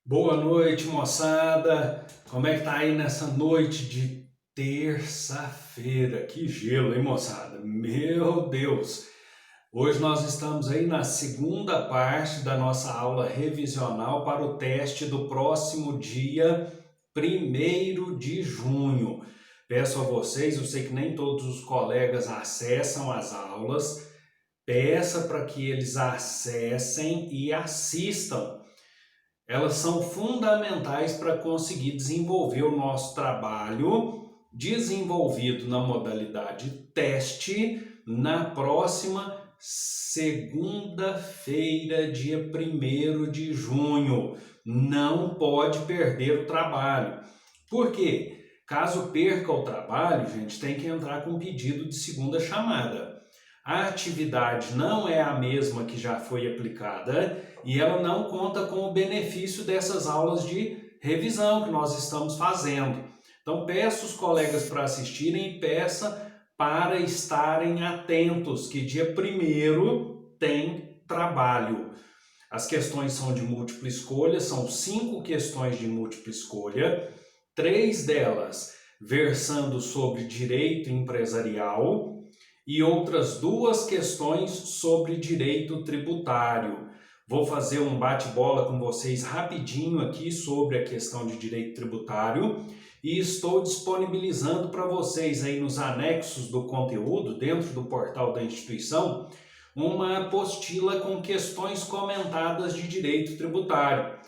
Boa noite, moçada. Como é que tá aí nessa noite de terça-feira? Que gelo, hein, moçada? Meu Deus! Hoje nós estamos aí na segunda parte da nossa aula revisional para o teste do próximo dia 1º de junho. Peço a vocês, eu sei que nem todos os colegas acessam as aulas, peça para que eles acessem e assistam. Elas são fundamentais para conseguir desenvolver o nosso trabalho desenvolvido na modalidade teste na próxima segunda-feira, dia 1º de junho. Não pode perder o trabalho. Por quê? Caso perca o trabalho, gente, tem que entrar com pedido de segunda chamada. A atividade não é a mesma que já foi aplicada e ela não conta com o benefício dessas aulas de revisão que nós estamos fazendo. Então, peço os colegas para assistirem e peça para estarem atentos, que dia 1º tem trabalho. As questões são de múltipla escolha, são 5 questões de múltipla escolha, 3 delas versando sobre direito empresarial e outras 2 questões sobre direito tributário. Vou fazer um bate-bola com vocês rapidinho aqui sobre a questão de direito tributário e estou disponibilizando para vocês aí nos anexos do conteúdo, dentro do portal da instituição, uma apostila com questões comentadas de direito tributário.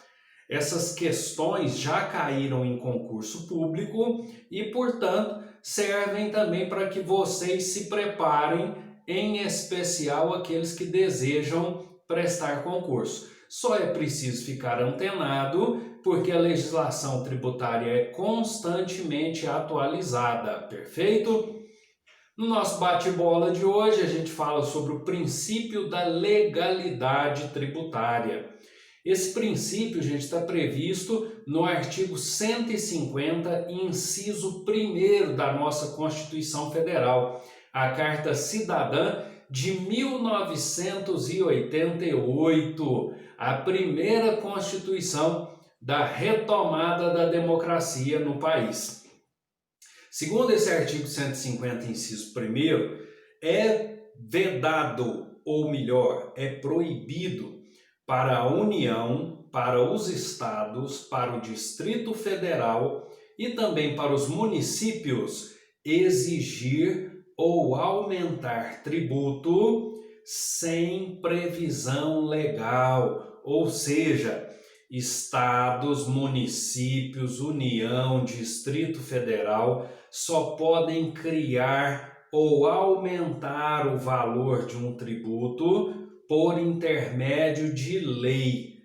Essas questões já caíram em concurso público e, portanto, servem também para que vocês se preparem, em especial aqueles que desejam prestar concurso. Só é preciso ficar antenado, porque a legislação tributária é constantemente atualizada, perfeito? No nosso bate-bola de hoje, a gente fala sobre o princípio da legalidade tributária. Esse princípio, gente, está previsto no artigo 150, inciso 1º da nossa Constituição Federal, a Carta Cidadã de 1988, a primeira Constituição da retomada da democracia no país. Segundo esse artigo 150, inciso 1º, é vedado, ou melhor, é proibido para a União, para os estados, para o Distrito Federal e também para os municípios exigir ou aumentar tributo sem previsão legal, ou seja, estados, municípios, União, Distrito Federal só podem criar ou aumentar o valor de um tributo por intermédio de lei.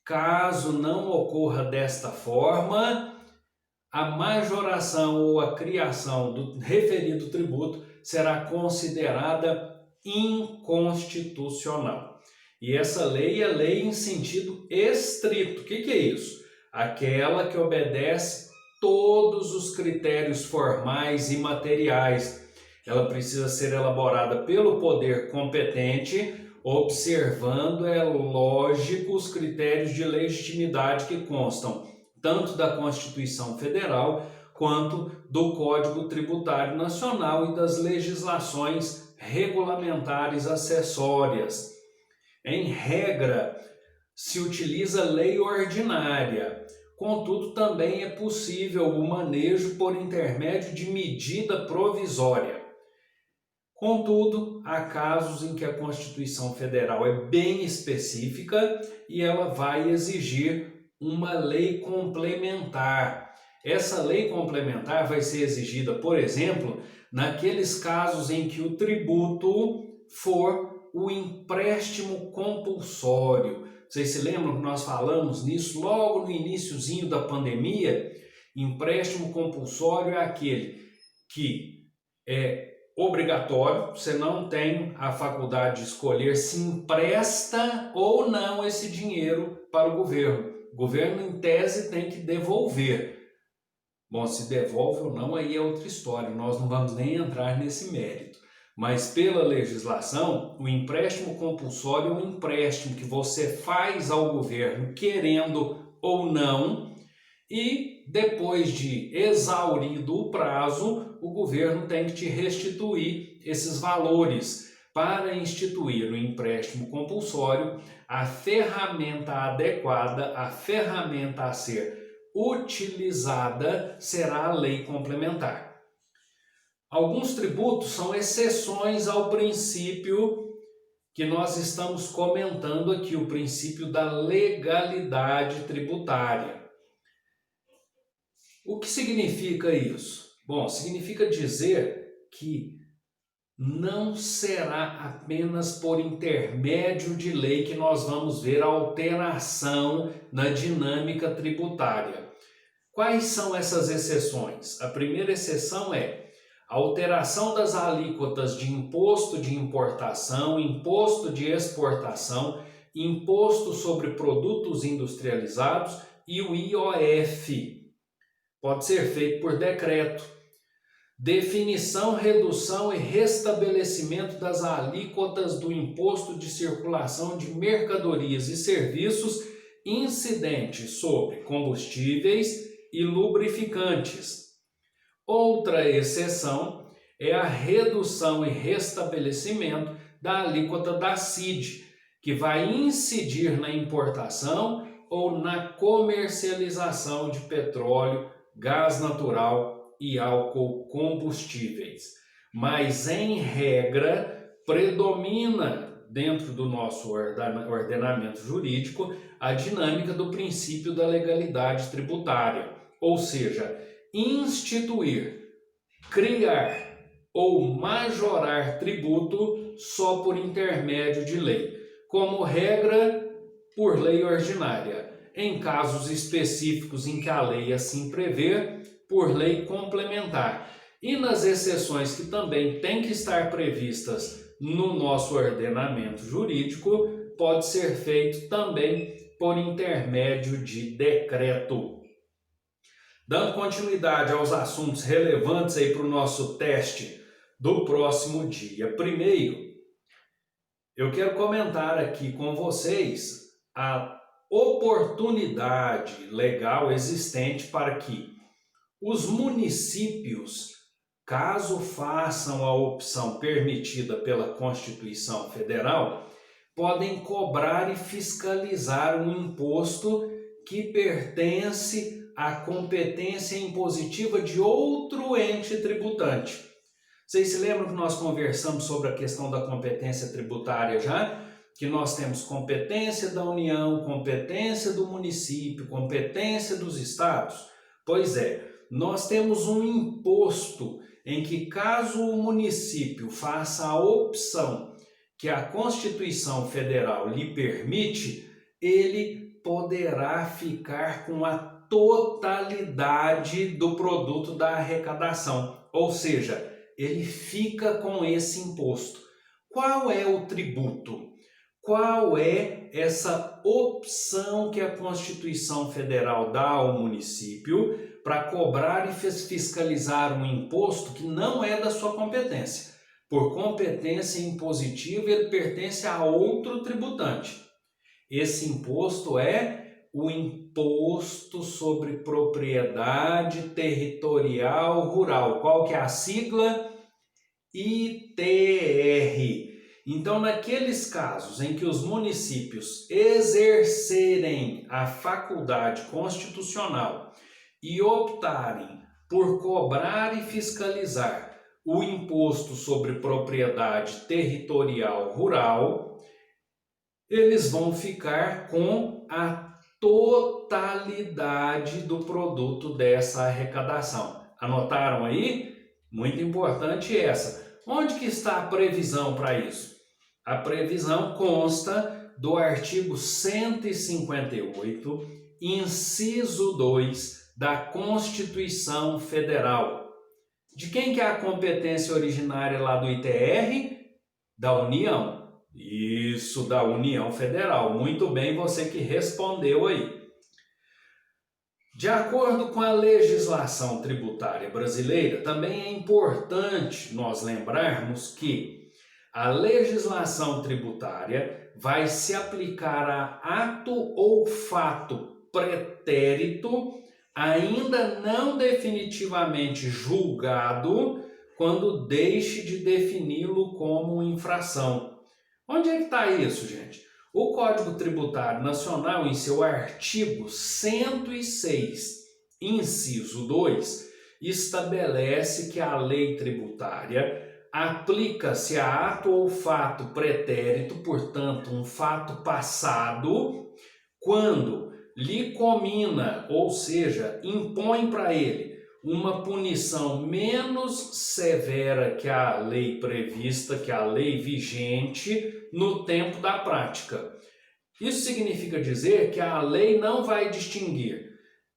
Caso não ocorra desta forma, a majoração ou a criação do referido tributo será considerada inconstitucional. E essa lei é lei em sentido estrito. O que é isso? Aquela que obedece todos os critérios formais e materiais. Ela precisa ser elaborada pelo poder competente, observando, é lógico, os critérios de legitimidade que constam tanto da Constituição Federal quanto do Código Tributário Nacional e das legislações regulamentares acessórias. Em regra, se utiliza lei ordinária. Contudo, também é possível o manejo por intermédio de medida provisória. Contudo, há casos em que a Constituição Federal é bem específica e ela vai exigir uma lei complementar. Essa lei complementar vai ser exigida, por exemplo, naqueles casos em que o tributo for o empréstimo compulsório. Vocês se lembram que nós falamos nisso logo no iniciozinho da pandemia? Empréstimo compulsório é aquele que é obrigatório, você não tem a faculdade de escolher se empresta ou não esse dinheiro para o governo. O governo, em tese, tem que devolver. Bom, se devolve ou não, aí é outra história, nós não vamos nem entrar nesse mérito. Mas pela legislação, o empréstimo compulsório é um empréstimo que você faz ao governo querendo ou não, e depois de exaurido o prazo, o governo tem que te restituir esses valores. Para instituir o empréstimo compulsório, a ferramenta adequada, a ferramenta a ser utilizada será a lei complementar. Alguns tributos são exceções ao princípio que nós estamos comentando aqui, o princípio da legalidade tributária. O que significa isso? Bom, significa dizer que não será apenas por intermédio de lei que nós vamos ver a alteração na dinâmica tributária. Quais são essas exceções? A primeira exceção é a alteração das alíquotas de imposto de importação, imposto de exportação, imposto sobre produtos industrializados e o IOF. Pode ser feito por decreto. Definição, redução e restabelecimento das alíquotas do imposto de circulação de mercadorias e serviços incidentes sobre combustíveis e lubrificantes. Outra exceção é a redução e restabelecimento da alíquota da CID, que vai incidir na importação ou na comercialização de petróleo, gás natural e álcool combustíveis. Mas, em regra, predomina dentro do nosso ordenamento jurídico a dinâmica do princípio da legalidade tributária, ou seja, instituir, criar ou majorar tributo só por intermédio de lei, como regra, por lei ordinária, em casos específicos em que a lei assim prevê, por lei complementar, e nas exceções que também têm que estar previstas no nosso ordenamento jurídico, pode ser feito também por intermédio de decreto. Dando continuidade aos assuntos relevantes aí para o nosso teste do próximo dia 1º, eu quero comentar aqui com vocês a oportunidade legal existente para que os municípios, caso façam a opção permitida pela Constituição Federal, podem cobrar e fiscalizar um imposto que pertence à competência impositiva de outro ente tributante. Vocês se lembram que nós conversamos sobre a questão da competência tributária já? Que nós temos competência da União, competência do município, competência dos estados? Pois é, nós temos um imposto em que, caso o município faça a opção que a Constituição Federal lhe permite, ele poderá ficar com a totalidade do produto da arrecadação, ou seja, ele fica com esse imposto. Qual é o tributo? Qual é essa opção que a Constituição Federal dá ao município para cobrar e fiscalizar um imposto que não é da sua competência? Por competência impositiva, ele pertence a outro tributante. Esse imposto é o Imposto sobre Propriedade Territorial Rural. Qual que é a sigla? ITR. Então, naqueles casos em que os municípios exercerem a faculdade constitucional e optarem por cobrar e fiscalizar o Imposto sobre Propriedade Territorial Rural, eles vão ficar com a totalidade do produto dessa arrecadação. Anotaram aí? Muito importante essa. Onde que está a previsão para isso? A previsão consta do artigo 158, inciso 2 da Constituição Federal. De quem que é a competência originária lá do ITR? Da União. Isso, da União Federal. Muito bem, você que respondeu aí. De acordo com a legislação tributária brasileira, também é importante nós lembrarmos que a legislação tributária vai se aplicar a ato ou fato pretérito, ainda não definitivamente julgado, quando deixe de defini-lo como infração. Onde é que está isso, gente? O Código Tributário Nacional, em seu artigo 106, inciso 2, estabelece que a lei tributária aplica-se a ato ou fato pretérito, portanto, um fato passado, quando lhe comina, ou seja, impõe para ele uma punição menos severa que a lei prevista, que a lei vigente no tempo da prática. Isso significa dizer que a lei não vai distinguir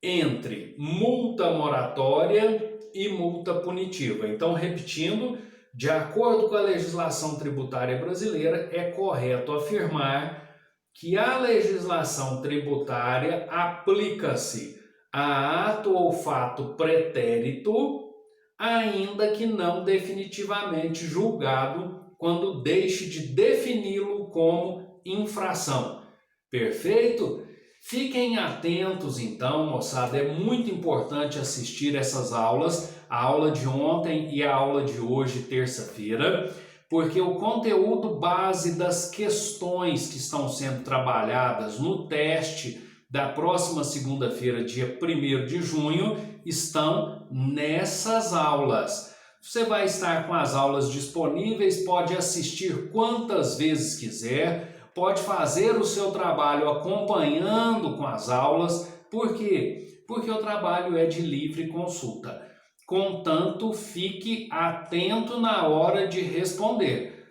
entre multa moratória e multa punitiva. Então, repetindo, de acordo com a legislação tributária brasileira, é correto afirmar que a legislação tributária aplica-se a ato ou fato pretérito, ainda que não definitivamente julgado, quando deixe de defini-lo como infração. Perfeito? Fiquem atentos então, moçada, é muito importante assistir essas aulas, a aula de ontem e a aula de hoje, terça-feira, porque o conteúdo base das questões que estão sendo trabalhadas no teste da próxima segunda-feira, dia 1º de junho, estão nessas aulas. Você vai estar com as aulas disponíveis, pode assistir quantas vezes quiser, pode fazer o seu trabalho acompanhando com as aulas. Por quê? Porque o trabalho é de livre consulta. Contanto, fique atento na hora de responder.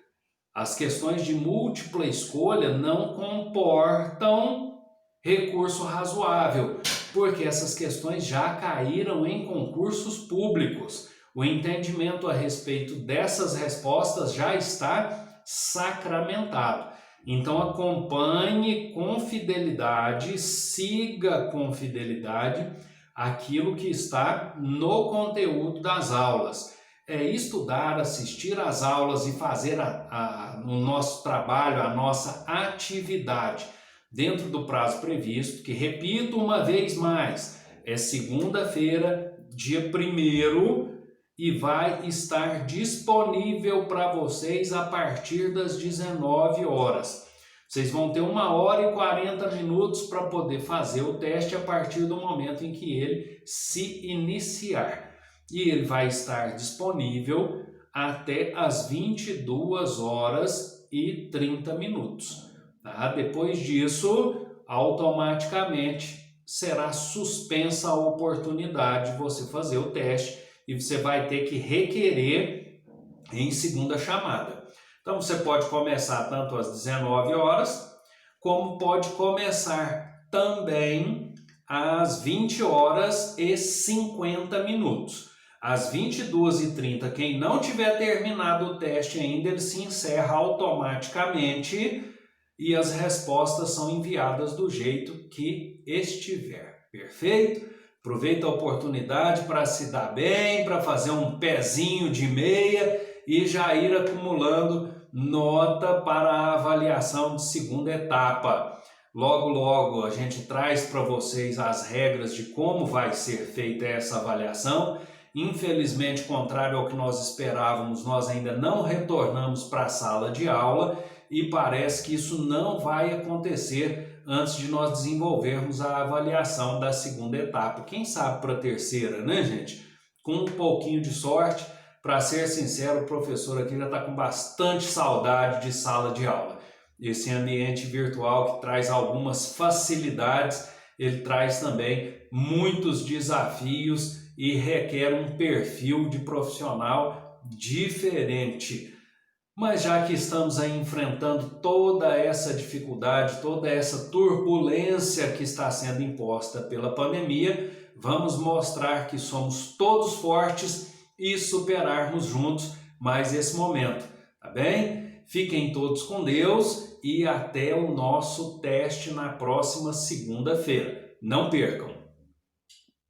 As questões de múltipla escolha não comportam recurso razoável, porque essas questões já caíram em concursos públicos. O entendimento a respeito dessas respostas já está sacramentado. Então acompanhe com fidelidade, siga com fidelidade aquilo que está no conteúdo das aulas. É estudar, assistir às aulas e fazer o nosso trabalho, a nossa atividade dentro do prazo previsto, que, repito uma vez mais, é segunda-feira, dia 1º, e vai estar disponível para vocês a partir das 19 horas. Vocês vão ter 1 hora e 40 minutos para poder fazer o teste a partir do momento em que ele se iniciar. E ele vai estar disponível até as 22 horas e 30 minutos. Tá? Depois disso, automaticamente será suspensa a oportunidade de você fazer o teste e você vai ter que requerer em segunda chamada. Então você pode começar tanto às 19 horas, como pode começar também às 20 horas e 50 minutos. Às 22h30, quem não tiver terminado o teste ainda, ele se encerra automaticamente e as respostas são enviadas do jeito que estiver. Perfeito? Aproveita a oportunidade para se dar bem, para fazer um pezinho de meia e já ir acumulando nota para a avaliação de segunda etapa. Logo, logo a gente traz para vocês as regras de como vai ser feita essa avaliação. Infelizmente, contrário ao que nós esperávamos, nós ainda não retornamos para a sala de aula e parece que isso não vai acontecer antes de nós desenvolvermos a avaliação da segunda etapa. Quem sabe para a terceira, né, gente? Com um pouquinho de sorte. Para ser sincero, o professor aqui já está com bastante saudade de sala de aula. Esse ambiente virtual que traz algumas facilidades, ele traz também muitos desafios e requer um perfil de profissional diferente. Mas já que estamos aí enfrentando toda essa dificuldade, toda essa turbulência que está sendo imposta pela pandemia, vamos mostrar que somos todos fortes e superarmos juntos mais esse momento, tá bem? Fiquem todos com Deus e até o nosso teste na próxima segunda-feira. Não percam!